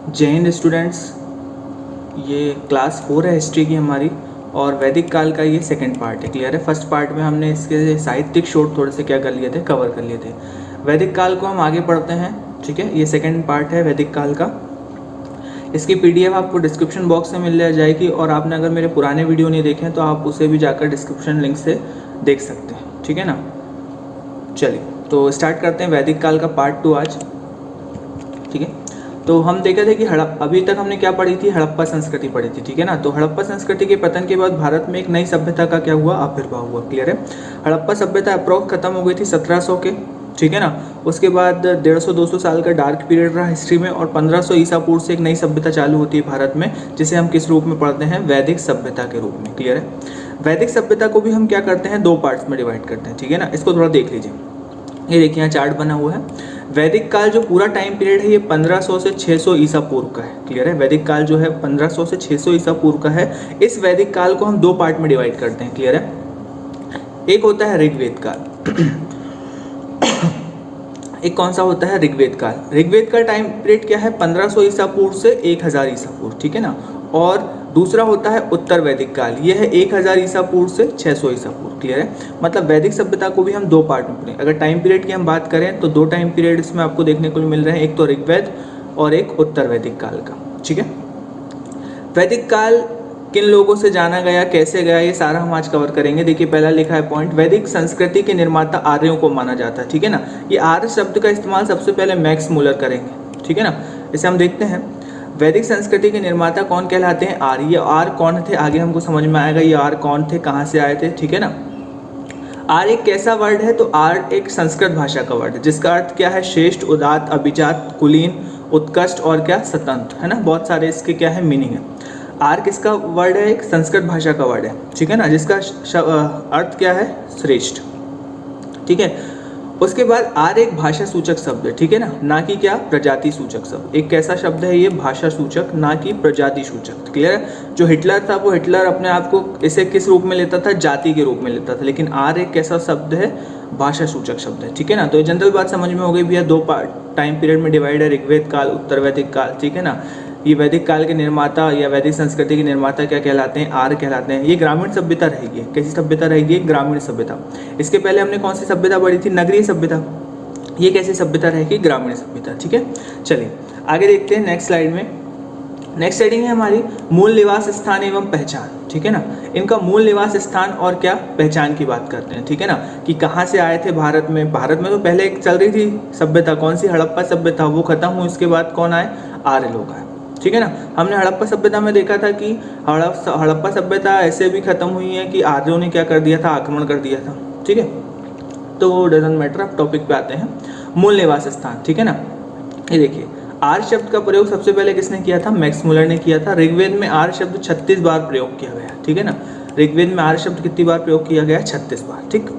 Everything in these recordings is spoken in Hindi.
जय हिंद स्टूडेंट्स। ये क्लास 4 है हिस्ट्री की हमारी, और वैदिक काल का ये सेकंड पार्ट है। क्लियर है? फर्स्ट पार्ट में हमने इसके साहित्यिक शोध थोड़े से क्या कर लिए थे, कवर कर लिए थे। वैदिक काल को हम आगे पढ़ते हैं। ठीक है, ये सेकंड पार्ट है वैदिक काल का। इसकी पीडीएफ आपको डिस्क्रिप्शन बॉक्स में मिल जाएगी, और आपने अगर मेरे पुराने वीडियो नहीं देखे तो आप उसे भी जाकर डिस्क्रिप्शन लिंक से देख सकते हैं। ठीक है ना? चलिए तो स्टार्ट करते हैं वैदिक काल का पार्ट 2 आज। ठीक है, तो हम देखे थे कि अभी तक हमने क्या पढ़ी थी, हड़प्पा संस्कृति पढ़ी थी। ठीक है ना? तो हड़प्पा संस्कृति के पतन के बाद भारत में एक नई सभ्यता का क्या हुआ, आविर्भाव हुआ। क्लियर है? हड़प्पा सभ्यता अप्रोक्स खत्म हो गई थी 1700 के। ठीक है ना? उसके बाद 150-200 साल का डार्क पीरियड रहा हिस्ट्री में, और 1500 ईसा पूर्व से एक नई सभ्यता चालू होती है भारत में, जिसे हम किस रूप में पढ़ते हैं, वैदिक सभ्यता के रूप में। क्लियर है? वैदिक सभ्यता को भी हम क्या करते हैं, 2 पार्ट्स में डिवाइड करते हैं। ठीक है ना? इसको थोड़ा देख लीजिए। ये देखिए यहाँ चार्ट बना हुआ है। वैदिक काल जो पूरा टाइम पीरियड है ये 1500 से 600 ईसा पूर्व का है। क्लियर है? वैदिक काल जो है 1500 से 600 ईसा पूर्व का है। इस वैदिक काल को हम 2 पार्ट में डिवाइड करते हैं। क्लियर है? एक होता है ऋग्वेद काल एक कौन सा होता है, ऋग्वेद काल। ऋग्वेद का टाइम पीरियड क्या है, 1500 ईसा पूर्व से 1000 ईसा पूर्व। ठीक है ना? और दूसरा होता है उत्तर वैदिक काल, यह है 1000 ईसा पूर्व से 600 ईसा पूर्व। क्लियर है? मतलब वैदिक सभ्यता को भी हम 2 पार्ट में पढ़ें। अगर टाइम पीरियड की हम बात करें तो 2 टाइम पीरियड इसमें आपको देखने को मिल रहे हैं, एक तो ऋग्वेद और एक उत्तर वैदिक काल का। ठीक है? वैदिक काल किन लोगों से जाना गया, कैसे गया, ये सारा हम आज कवर करेंगे। देखिए पहला लिखा है पॉइंट, वैदिक संस्कृति के निर्माता आर्यों को माना जाता है। ठीक है ना? ये आर्य शब्द का इस्तेमाल सबसे पहले मैक्स मूलर करेंगे। ठीक है ना? इसे हम देखते हैं। वैदिक संस्कृति के निर्माता कौन कहलाते हैं, आर्य। ये आर्य कौन थे, आगे हमको समझ में आएगा ये आर्य कौन थे, कहाँ से आए थे। ठीक है ना? आर्य एक कैसा वर्ड है, तो आर्य एक संस्कृत भाषा का वर्ड है, जिसका अर्थ क्या है, श्रेष्ठ, उदात्त, अभिजात, कुलीन, उत्कृष्ट और क्या, स्वतंत्र। है ना? बहुत सारे इसके क्या है, मीनिंग है। आर्य किसका वर्ड है, एक संस्कृत भाषा का वर्ड है। ठीक है ना? जिसका अर्थ क्या है, श्रेष्ठ। ठीक है? उसके बाद आर्य एक भाषा सूचक शब्द है। ठीक है ना कि क्या, प्रजाति सूचक शब्द। एक कैसा शब्द है ये, भाषा सूचक, ना कि प्रजाति सूचक। क्लियर है? जो हिटलर था वो हिटलर अपने आप को इसे किस रूप में लेता था, जाति के रूप में लेता था, लेकिन आर्य एक कैसा शब्द है, भाषा सूचक शब्द है। ठीक है ना? तो ये जनरल बात समझ में हो गई भैया। 2 पार्ट टाइम पीरियड में डिवाइड है, ऋग्वेद काल, उत्तर वैदिक काल। ठीक है ना? ये वैदिक काल के निर्माता या वैदिक संस्कृति के निर्माता क्या कहलाते हैं, आर्य कहलाते हैं। ये ग्रामीण सभ्यता रहेगी। कैसी सभ्यता रहेगी, ग्रामीण सभ्यता। इसके पहले हमने कौन सी सभ्यता पढ़ी थी, नगरीय सभ्यता। ये कैसी सभ्यता रहेगी, ग्रामीण सभ्यता। ठीक है? चलिए आगे देखते हैं नेक्स्ट स्लाइड में। नेक्स्ट हेडिंग है हमारी मूल निवास स्थान एवं पहचान। ठीक है ना? इनका मूल निवास स्थान और क्या, पहचान की बात करते हैं। ठीक है ना? कि कहाँ से आए थे भारत में। भारत में तो पहले एक चल रही थी सभ्यता, कौन सी, हड़प्पा सभ्यता, वो खत्म हुई। उसके बाद कौन आए, आर्य लोग आए। ठीक है ना? हमने हड़प्पा सभ्यता में देखा था कि हड़प्पा सभ्यता ऐसे भी खत्म हुई है कि आर्यों ने क्या कर दिया था, आक्रमण कर दिया था। ठीक है? तो डजंट मैटर, अब टॉपिक पे आते हैं, मूल निवास स्थान। ठीक है ना? ये देखिए, आर्य शब्द का प्रयोग सबसे पहले किसने किया था, मैक्स मूलर ने किया था। ऋग्वेद में आर्य शब्द 36 बार प्रयोग किया गया। ठीक है ना? ऋग्वेद में आर्य शब्द कितनी बार प्रयोग किया गया, 36 बार। ठीक,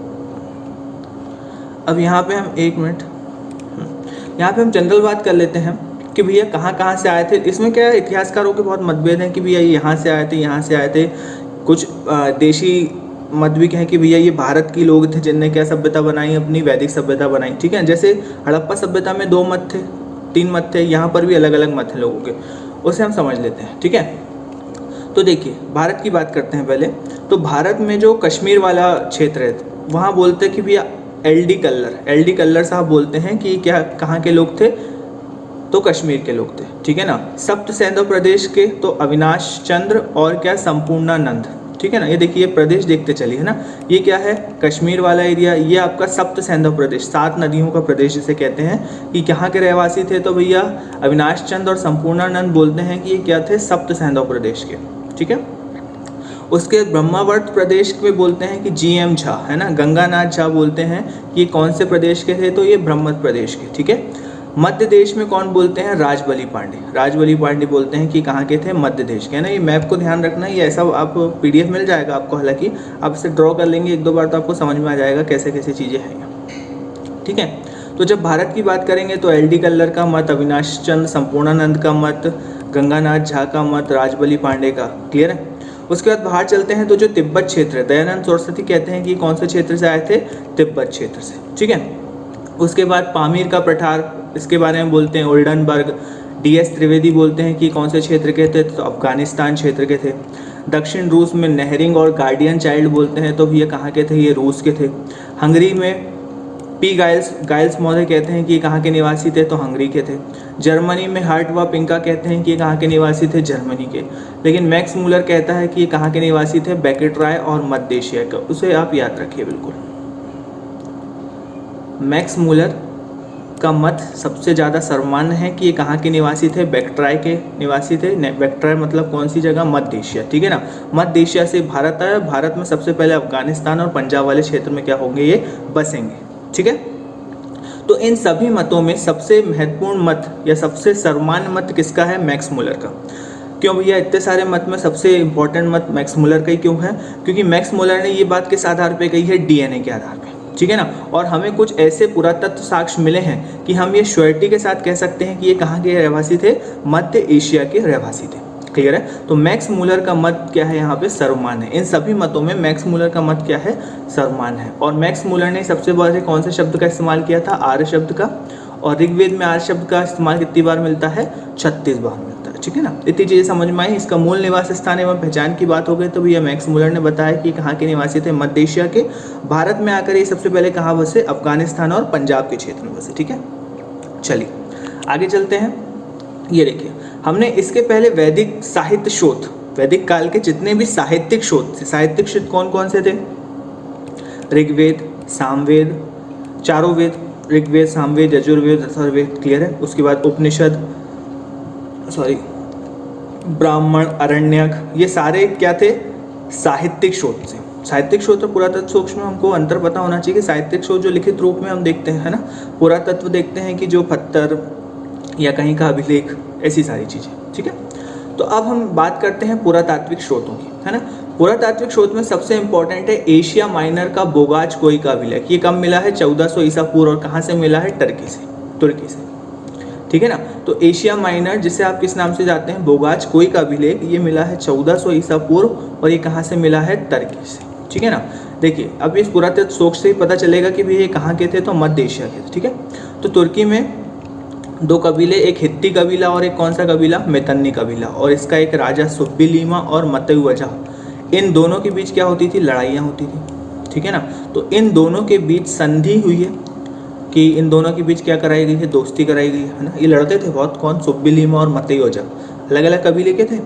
अब यहाँ पे हम 1 मिनट, यहाँ पे हम जनरल बात कर लेते हैं कि भैया कहाँ से आए थे। इसमें क्या है, इतिहासकारों के बहुत मतभेद हैं कि भैया यहाँ से आए थे, यहाँ से आए थे। कुछ देशी मत भी कहें कि भैया ये भारत के लोग थे जिनने क्या सभ्यता बनाई, अपनी वैदिक सभ्यता बनाई। ठीक है? जैसे हड़प्पा सभ्यता में 2 मत थे, 3 मत थे, यहाँ पर भी अलग अलग मत हैं लोगों के, उसे हम समझ लेते हैं। ठीक है? तो देखिए भारत की बात करते हैं पहले। तो भारत में जो कश्मीर वाला क्षेत्र है, वहाँ बोलते हैं कि भैया एल डी कल्लर साहब बोलते हैं कि क्या, कहाँ के लोग थे, तो कश्मीर के लोग थे। ठीक है ना? सप्त सैंधव प्रदेश के तो अविनाश चंद्र और क्या, संपूर्णानंद। ठीक है ना? ये देखिए प्रदेश देखते चलिए, है ना? ये क्या है, कश्मीर वाला एरिया, ये आपका सप्त सैंधव प्रदेश, 7 नदियों का प्रदेश जिसे कहते हैं, कि कहाँ के रहवासी थे, तो भैया अविनाश चंद्र और संपूर्णानंद बोलते हैं कि ये क्या थे, सप्त सैंधव प्रदेश के। ठीक है? उसके ब्रह्मावर्त प्रदेश में बोलते हैं कि GM झा, है ना, गंगानाथ झा बोलते हैं कि ये कौन से प्रदेश के थे, तो ये ब्रह्मत प्रदेश के। ठीक है? मध्य देश में कौन बोलते हैं, राजबली पांडे। राजबली पांडे बोलते हैं कि कहाँ के थे, मध्य देश के। है ना? ये मैप को ध्यान रखना, ये ऐसा आप PDF मिल जाएगा आपको, हालांकि आप इसे ड्रॉ कर लेंगे 1-2 बार तो आपको समझ में आ जाएगा कैसे कैसे चीज़ें हैं। ठीक है? तो जब भारत की बात करेंगे तो LD कल्लर का मत, अविनाश चंद्र, संपूर्णानंद का मत, गंगानाथ झा का मत, राजबली पांडे का। क्लियर है? उसके बाद बाहर चलते हैं तो जो तिब्बत क्षेत्र है, दयानंद सरस्वती कहते हैं कि कौन से क्षेत्र से आए थे, तिब्बत क्षेत्र से। ठीक है? उसके बाद पामीर का पठार, इसके बारे में बोलते हैं ओल्डनबर्ग। DS त्रिवेदी बोलते हैं कि कौन से क्षेत्र के थे, तो अफगानिस्तान क्षेत्र के थे। दक्षिण रूस में नेहरिंग और गार्डियन चाइल्ड बोलते हैं, तो ये कहाँ के थे, ये रूस के थे। हंगरी में पी गाइल्स मौर्य कहते हैं कि ये कहाँ के निवासी थे, तो हंगरी के थे। जर्मनी में हार्ट व पिंका कहते हैं कि ये कहाँ के निवासी थे, जर्मनी के। लेकिन मैक्स मूलर कहता है कि ये कहाँ के निवासी थे, बेकेट्राय और मध्य एशिया का। उसे आप याद रखिए बिल्कुल। मैक्स मूलर का मत सबसे ज़्यादा सर्वमान्य है कि ये कहाँ के निवासी थे, बेक्ट्राय के निवासी थे। बेक्ट्राय मतलब कौन सी जगह, मध्य एशिया, ठीक है ना। मध्य एशिया से भारत आया, भारत में सबसे पहले अफगानिस्तान और पंजाब वाले क्षेत्र में क्या होंगे, ये बसेंगे, ठीक है। तो इन सभी मतों में सबसे महत्वपूर्ण मत या सबसे सर्वमान्य मत किसका है, मैक्स मूलर का। क्यों भैया, इतने सारे मत में सबसे इंपॉर्टेंट मत मैक्स मूलर का ही क्यों है, क्योंकि मैक्स मूलर ने ये बात किस आधार पे कही है, DNA के आधार पे, ठीक है ना। और हमें कुछ ऐसे पुरातत्व साक्ष्य मिले हैं कि हम ये श्योरिटी के साथ कह सकते हैं कि ये कहाँ के रहवासी थे, मध्य एशिया के रहवासी थे। क्लियर है। तो मैक्स मूलर का मत क्या है, यहाँ पे सर्वमान्य है। इन सभी मतों में मैक्स मूलर का मत क्या है, सर्वमान्य है। और मैक्स मूलर ने सबसे पहले कौन से शब्द का इस्तेमाल किया था, आर्य शब्द का। और ऋग्वेद में आर्य शब्द का इस्तेमाल कितनी बार मिलता है, 36 बार मिलता है, ठीक है ना। इतनी चीज़ें समझ में आई। इसका मूल निवास स्थान एवं पहचान की बात हो गई तो भैया मैक्स मूलर ने बताया कि कहाँ के निवासी थे, मध्य एशिया के। भारत में आकर ये सबसे पहले कहाँ बसे, अफगानिस्तान और पंजाब के क्षेत्र में बसे, ठीक है। चलिए आगे चलते हैं। ये देखिए, हमने इसके पहले वैदिक साहित्य शोध, वैदिक काल के जितने भी साहित्यिक शोध थे, साहित्यिक शोध कौन कौन से थे, ऋग्वेद, सामवेद, चारों वेद, ऋग्वेद, सामवेद, यजुर्वेद, अथर्ववेद, क्लियर है। उसके बाद उपनिषद, ब्राह्मण, अरण्यक, ये सारे क्या थे, साहित्यिक शोध थे। साहित्यिक शोध और पुरातत्व शोध में हमको अंतर पता होना चाहिए कि साहित्यिक शोध जो लिखित रूप में हम देखते हैं, है ना। पुरातत्व देखते हैं कि जो पत्थर या कहीं का अभिलेख, ऐसी सारी चीज़ें, ठीक है। तो अब हम बात करते हैं पुरातात्विक स्रोतों की, है ना। पुरातात्विक स्रोत में सबसे इंपॉर्टेंट है एशिया माइनर का बोगाज कोई का अभिलेख। ये कब मिला है, 1400 ईसा पूर्व। और कहाँ से मिला है, तुर्की से, ठीक है ना। तो एशिया माइनर, जिसे आप किस नाम से जाते हैं, बोगाज कोई का अभिलेख, ये मिला है 1400 ईसा पूर्व। और ये कहाँ से मिला है, तुर्की से, ठीक है ना। देखिए अब इस पुरातत्व शोध से ही पता चलेगा कि भाई ये कहाँ के थे, तो मध्य एशिया के थे, ठीक है। तो तुर्की में दो कबीले, एक हित्ती कबीला और एक कौन सा कबीला, मेतन्नी कबीला। और इसका एक राजा सुब्बिलीमा और मतयुवजा, इन दोनों के बीच क्या होती थी, लड़ाइयाँ होती थी, ठीक है ना। तो इन दोनों के बीच संधि हुई है कि इन दोनों के बीच क्या कराई गई है, दोस्ती कराई गई है ना। ये लड़ते थे बहुत, कौन, सुब्बिलीमा और मतयुवजा, अलग अलग कबीले के थे।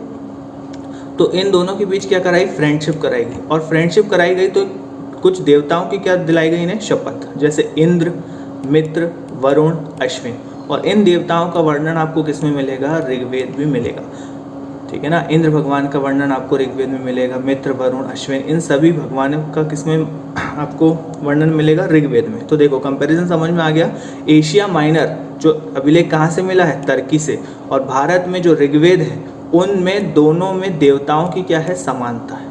तो इन दोनों के बीच क्या कराई, फ्रेंडशिप कराई गई। और फ्रेंडशिप कराई गई तो कुछ देवताओं की क्या दिलाई गई इन्हें, शपथ, जैसे इंद्र, मित्र, वरुण, अश्विन। और इन देवताओं का वर्णन आपको किस में मिलेगा, ऋग्वेद में मिलेगा, ठीक है ना। इंद्र भगवान का वर्णन आपको ऋग्वेद में मिलेगा, मित्र, वरुण, अश्विन, इन सभी भगवानों का किस में आपको वर्णन मिलेगा, ऋग्वेद में। तो देखो कंपैरिजन समझ में आ गया। एशिया माइनर जो अभिलेख कहाँ से मिला है, तुर्की से। और भारत में जो ऋग्वेद है, उनमें दोनों में देवताओं की क्या है, समानता है।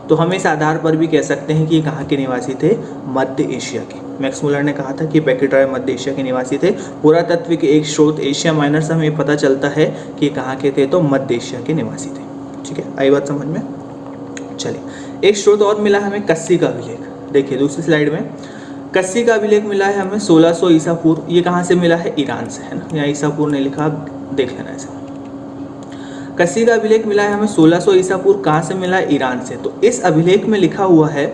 तो हम इस आधार पर भी कह सकते हैं कि ये कहाँ के निवासी थे, मध्य एशिया के। मैक्स मूलर ने कहा था कि बेकेट्राय मध्य एशिया के निवासी थे। पुरातत्व के एक स्रोत एशिया माइनर से हमें पता चलता है कि कहाँ के थे, तो मध्य एशिया के निवासी थे, ठीक है। आई बात समझ में। चलिए एक स्रोत और मिला हमें, कस्सी का अभिलेख। देखिए दूसरी स्लाइड में कस्सी का अभिलेख मिला है हमें 1600 ईसा पूर्व। ये कहाँ से मिला है, ईरान से, है ना। यहाँ ईसा पूर्व नहीं लिखा, देख लेना ऐसा। कस्सी का अभिलेख मिला है हमें 1600 ईसा पूर्व। कहाँ से मिला है, ईरान से। तो इस अभिलेख में लिखा हुआ है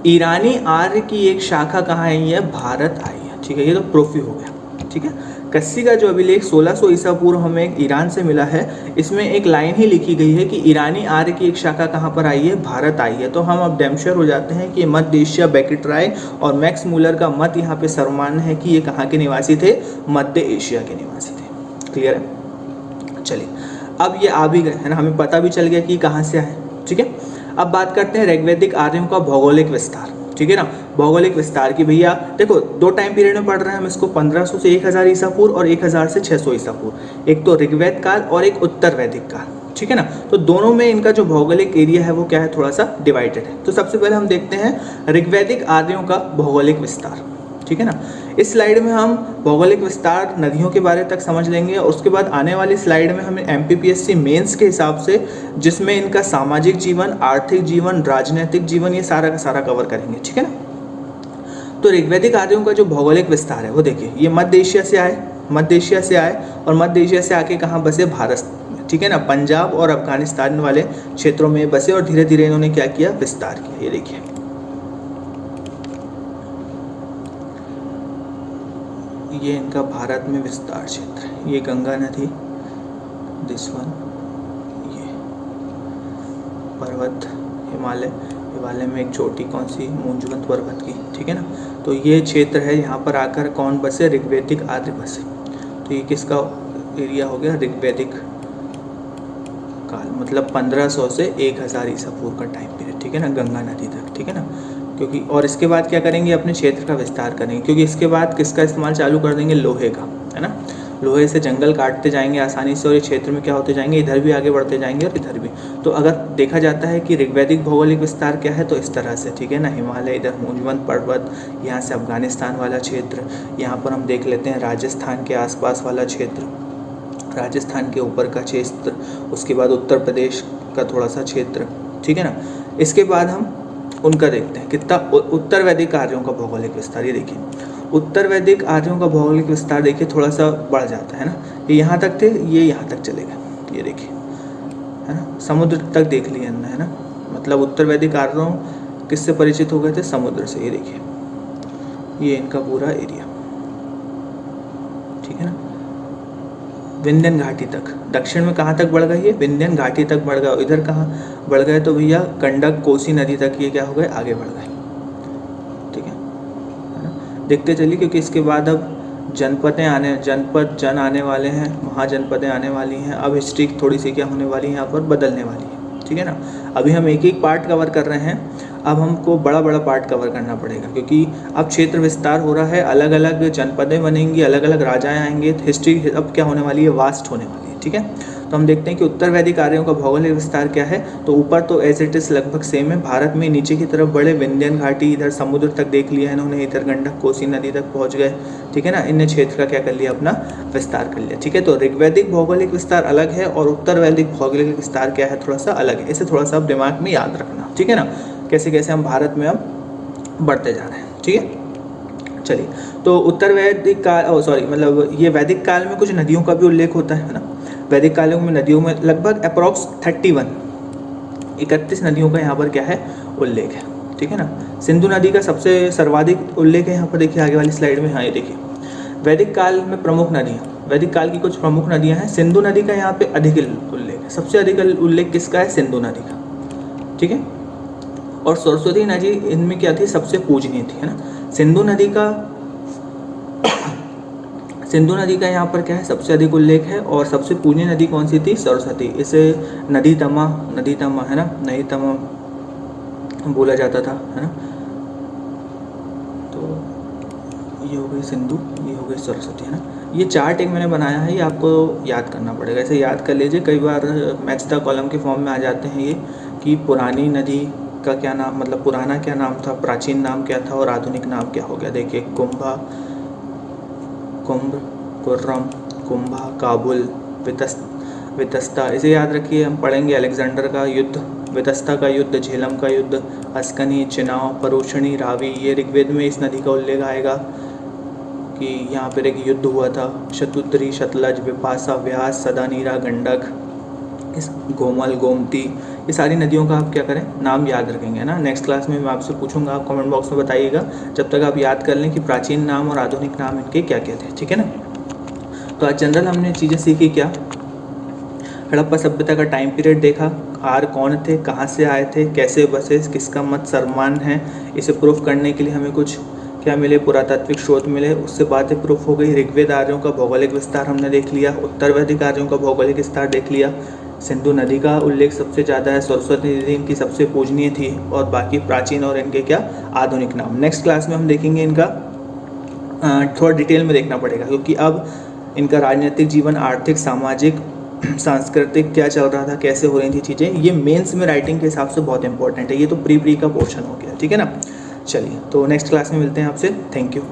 ईरानी आर्य की एक शाखा कहाँ आई है, भारत आई है, ठीक है। ये तो प्रूफ ही हो गया, ठीक है। कस्सी का जो अभिलेख 1600 ईसा पूर्व हमें ईरान से मिला है, इसमें एक लाइन ही लिखी गई है कि ईरानी आर्य की एक शाखा कहाँ पर आई है, भारत आई है। तो हम अब डैमश्योर हो जाते हैं कि मध्य एशिया, बेकेट्राय और मैक्स मूलर का मत यहाँ पे सर्वमान्य है कि ये कहाँ के निवासी थे, मध्य एशिया के निवासी थे। क्लियर है। चलिए अब ये आ भी गए, है ना, हमें पता भी चल गया कि कहाँ से आए, ठीक है। अब बात करते हैं ऋग्वैदिक आर्यों का भौगोलिक विस्तार, ठीक है ना। भौगोलिक विस्तार की भैया देखो दो टाइम पीरियड में पढ़ रहे हैं हम इसको, 1500 से 1000 ईसा पूर्व और 1000 से 600 ईसा पूर्व। एक तो ऋग्वेद काल और एक उत्तर वैदिक काल, ठीक है ना। तो दोनों में इनका जो भौगोलिक एरिया है वो क्या है, थोड़ा सा डिवाइडेड है। तो सबसे पहले हम देखते हैं ऋग्वैदिक आर्यों का भौगोलिक विस्तार, ठीक है ना। इस स्लाइड में हम भौगोलिक विस्तार नदियों के बारे तक समझ लेंगे और उसके बाद आने वाली स्लाइड में हम MPPSC मेंस के हिसाब से, जिसमें इनका सामाजिक जीवन, आर्थिक जीवन, राजनीतिक जीवन, ये सारा का सारा कवर करेंगे, ठीक है ना। तो ऋग्वैदिक आर्यों का जो भौगोलिक विस्तार है वो देखिए, ये मध्य एशिया से आए, मध्य एशिया से आए और मध्य एशिया से आके कहाँ बसे, भारत में, ठीक है ना। पंजाब और अफगानिस्तान वाले क्षेत्रों में बसे और धीरे धीरे इन्होंने क्या किया, विस्तार किया। ये देखिए, ये इनका भारत में विस्तार क्षेत्र है। ये गंगा नदी, दिस वन, ये पर्वत, हिमालय में एक चोटी कौन सी, मूंजवंत पर्वत की, ठीक है ना। तो ये क्षेत्र है, यहाँ पर आकर कौन बसे, ऋग्वैदिक आर्य बसे। तो ये किसका एरिया हो गया, ऋग्वैदिक काल, मतलब 1500 से 1000 ईसा पूर्व का टाइम पीरियड, ठीक है ना, गंगा नदी तक, ठीक है ना। क्योंकि और इसके बाद क्या करेंगे, अपने क्षेत्र का विस्तार करेंगे, क्योंकि इसके बाद किसका इस्तेमाल चालू कर देंगे, लोहे का, है ना। लोहे से जंगल काटते जाएंगे आसानी से और ये क्षेत्र में क्या होते जाएंगे, इधर भी आगे बढ़ते जाएंगे और इधर भी। तो अगर देखा जाता है कि ऋग्वैदिक भौगोलिक विस्तार क्या है, तो इस तरह से, ठीक है ना, हिमालय, इधर मूंजवंत पर्वत, यहाँ से अफगानिस्तान वाला क्षेत्र, यहाँ पर हम देख लेते हैं राजस्थान के आसपास वाला क्षेत्र, राजस्थान के ऊपर का क्षेत्र, उसके बाद उत्तर प्रदेश का थोड़ा सा क्षेत्र, ठीक है ना। इसके बाद हम उनका देखते हैं कितना उत्तर वैदिक आर्यों का भौगोलिक विस्तार। ये देखिए, उत्तर वैदिक आर्यों का भौगोलिक विस्तार देखिए थोड़ा सा बढ़ जाता है ना। ये यहाँ तक थे, ये यहाँ तक चले गए, ये देखिए, है ना, समुद्र तक देख लिया हमने, है ना। मतलब उत्तर वैदिक आर्यों किससे परिचित हो गए थे, समुद्र से। ये देखिए, ये इनका पूरा एरिया, ठीक है ना। विंध्यन घाटी तक, दक्षिण में कहाँ तक बढ़ गई है, विंध्यन घाटी तक बढ़ गए। इधर कहाँ बढ़ गए, तो भैया गंडक कोसी नदी तक ये क्या हो गए, आगे बढ़ गए, ठीक है ना। देखते चलिए, क्योंकि इसके बाद अब जन आने वाले हैं, महाजनपदें आने वाली हैं। अब हिस्ट्री थोड़ी सी क्या होने वाली है, यहाँ पर बदलने वाली है, ठीक है ना। अभी हम एक एक पार्ट कवर कर रहे हैं, अब हमको बड़ा बड़ा पार्ट कवर करना पड़ेगा, क्योंकि अब क्षेत्र विस्तार हो रहा है, अलग अलग जनपदें बनेंगी, अलग अलग राजाएं आएंगे। हिस्ट्री अब क्या होने वाली है, वास्ट होने वाली है, ठीक है। तो हम देखते हैं कि उत्तर वैदिक आर्यों का भौगोलिक विस्तार क्या है। तो ऊपर तो एज इट इज लगभग सेम है, भारत में नीचे की तरफ बड़े, विंध्यन घाटी, इधर समुद्र तक देख लिया इन्होंने, इधर गंडक कोसी नदी तक पहुंच गए, ठीक है ना। इनने क्षेत्र का क्या कर लिया, अपना विस्तार कर लिया, ठीक है। तो ऋग्वैदिक भौगोलिक विस्तार अलग है और उत्तर वैदिक भौगोलिक विस्तार क्या है, थोड़ा सा अलग है। इसे थोड़ा सा दिमाग में याद रखना, ठीक है ना, कैसे कैसे हम भारत में अब बढ़ते जा रहे हैं, ठीक है। चलिए, तो उत्तर वैदिक काल, मतलब ये वैदिक काल में कुछ नदियों का भी उल्लेख होता है ना। वैदिक कालों में नदियों में लगभग अप्रॉक्स 31 नदियों का यहाँ पर क्या है, उल्लेख है, ठीक है ना। सिंधु नदी का सबसे सर्वाधिक उल्लेख है यहाँ पर, देखिए आगे वाली स्लाइड में। हाँ, ये देखिए, वैदिक काल में प्रमुख नदियाँ, वैदिक काल की कुछ प्रमुख नदियाँ हैं। सिंधु नदी का यहाँ पे अधिक उल्लेख है, सबसे अधिक उल्लेख किसका है, सिंधु नदी का, ठीक है। और सरस्वती नदी इनमें क्या थी, सबसे पूजनीय थी, है ना। सिंधु नदी का यहाँ पर क्या है, सबसे अधिक उल्लेख है। और सबसे पूजनीय नदी कौन सी थी, सरस्वती। इसे नदी तमा, है ना, नदी तमा बोला जाता था, है ना। तो ये हो गई सिंधु, ये हो गई सरस्वती, है ना। ये चार्ट एक मैंने बनाया है, ये आपको याद करना पड़ेगा, इसे याद कर लीजिए। कई बार मैच द कॉलम के फॉर्म में आ जाते हैं ये, कि पुरानी नदी का क्या नाम, मतलब पुराना क्या नाम था, प्राचीन नाम क्या था और आधुनिक नाम क्या हो गया। देखिए, कुंभ, कुर्रम, कुंभा, काबुल, वितस्ता, इसे याद रखिए। हम पढ़ेंगे अलेक्जेंडर का युद्ध, वितस्ता का युद्ध, झेलम का युद्ध, अस्कनी, चिनाव, परुषणी, रावी। ये ऋग्वेद में इस नदी का उल्लेख आएगा कि यहाँ पर एक युद्ध हुआ था। शतुद्री, सतलज, विपासा, व्यास, सदानीरा, गंडक, इस गोमल, गोमती, ये सारी नदियों का आप क्या करें, नाम याद रखेंगे ना। नेक्स्ट क्लास में मैं आपसे पूछूंगा, आप कमेंट बॉक्स में बताइएगा। जब तक आप याद कर लें कि प्राचीन नाम और आधुनिक नाम इनके क्या क्या थे, ठीक है ना। तो आज जनरल हमने चीज़ें सीखी क्या, हड़प्पा सभ्यता का टाइम पीरियड देखा, आर्य कौन थे, कहाँ से आए थे, कैसे बसे, किसका मत सम्मान है। इसे प्रूफ करने के लिए हमें कुछ क्या मिले, पुरातात्विक स्रोत मिले, उससे बातें प्रूफ हो गई। ऋग्वेद आर्यों का भौगोलिक विस्तार हमने देख लिया, उत्तर वैदिक आर्यों का भौगोलिक विस्तार देख लिया। सिंधु नदी का उल्लेख सबसे ज़्यादा है, सरस्वती नदी इनकी सबसे पूजनीय थी, और बाकी प्राचीन और इनके क्या आधुनिक नाम। नेक्स्ट क्लास में हम देखेंगे इनका थोड़ा डिटेल में देखना पड़ेगा, क्योंकि अब इनका राजनीतिक जीवन, आर्थिक, सामाजिक, सांस्कृतिक क्या चल रहा था, कैसे हो रही थी चीज़ें, ये मेंस में राइटिंग के हिसाब से बहुत इंपॉर्टेंट है। ये तो प्री का पोर्शन हो गया, ठीक है ना। चलिए, तो नेक्स्ट क्लास में मिलते हैं आपसे, थैंक यू।